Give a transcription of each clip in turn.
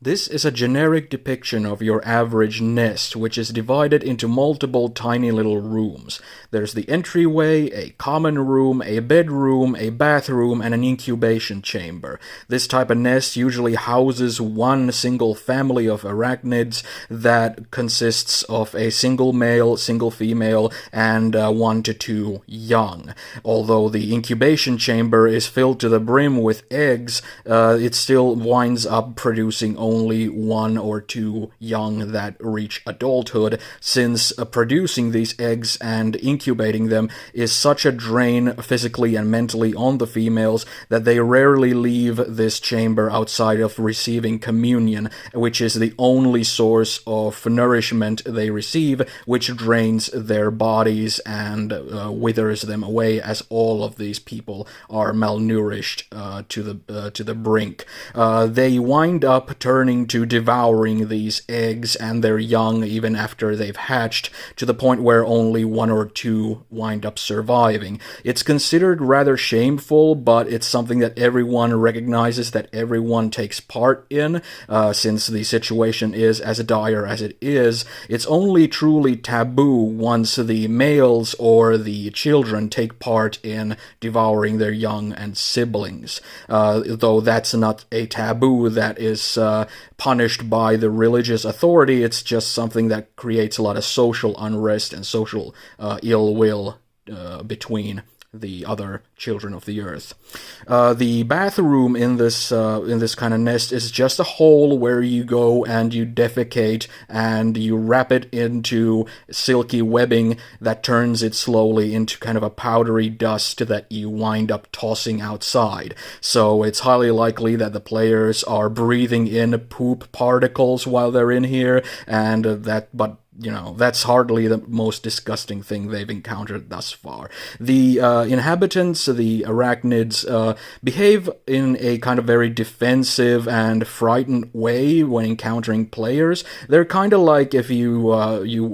This is a generic depiction of your average nest, which is divided into multiple tiny little rooms. There's the entryway, a common room, a bedroom, a bathroom, and an incubation chamber. This type of nest usually houses one single family of arachnids that consists of a single male, single female, and 1 to 2 young. Although the incubation chamber is filled to the brim with eggs, it still winds up producing only 1 or 2 young that reach adulthood, since producing these eggs and incubating them is such a drain physically and mentally on the females that they rarely leave this chamber outside of receiving communion, which is the only source of nourishment they receive, which drains their bodies and withers them away, as all of these people are malnourished to the brink. They wind up turning to devouring these eggs and their young even after they've hatched, to the point where only 1 or 2 wind up surviving. It's considered rather shameful, but it's something that everyone recognizes, that everyone takes part in, since the situation is as dire as it is. It's only truly taboo once the males or the children take part in devouring their young and siblings, though that's not a taboo that is punished by the religious authority. It's just something that creates a lot of social unrest and social ill will between the other children of the earth. The bathroom in this kind of nest is just a hole where you go and you defecate and you wrap it into silky webbing that turns it slowly into kind of a powdery dust that you wind up tossing outside. So it's highly likely that the players are breathing in poop particles while they're in here, and that's hardly the most disgusting thing they've encountered thus far. The inhabitants, the arachnids, behave in a kind of very defensive and frightened way when encountering players. They're kind of like if you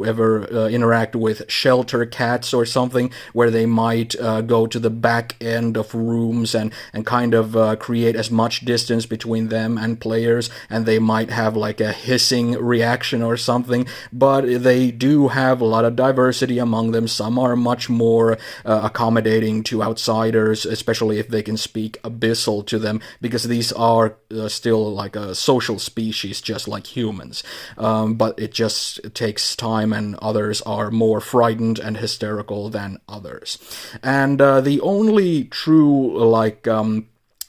ever interact with shelter cats or something, where they might go to the back end of rooms and kind of create as much distance between them and players, and they might have like a hissing reaction or something, but they do have a lot of diversity among them. Some are much more accommodating to outsiders, especially if they can speak abyssal to them, because these are still like a social species, just like humans. But it just takes time, and others are more frightened and hysterical than others. And the only true,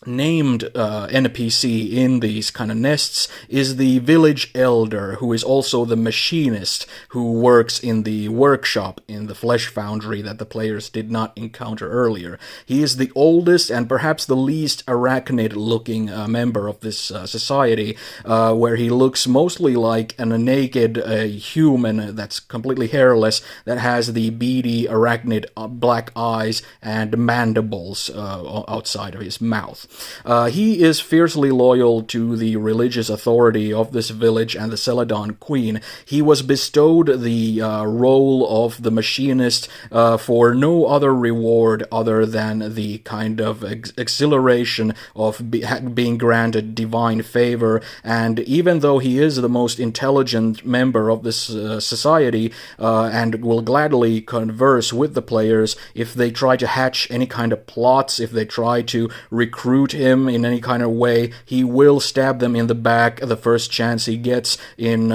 named NPC in these kind of nests is the village elder, who is also the machinist who works in the workshop in the flesh foundry that the players did not encounter earlier. He is the oldest and perhaps the least arachnid-looking member of this society, where he looks mostly like a naked human that's completely hairless, that has the beady arachnid black eyes and mandibles outside of his mouth. He is fiercely loyal to the religious authority of this village and the Celadon Queen. He was bestowed the role of the machinist for no other reward other than the kind of exhilaration of being granted divine favor, and even though he is the most intelligent member of this society and will gladly converse with the players, if they try to hatch any kind of plots, if they try to recruit him in any kind of way, he will stab them in the back the first chance he gets, in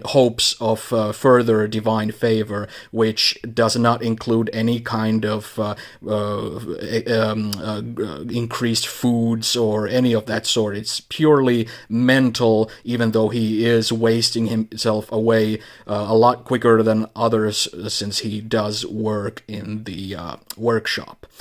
hopes of further divine favor, which does not include any kind of increased foods or any of that sort. It's purely mental, even though he is wasting himself away a lot quicker than others, since he does work in the workshop.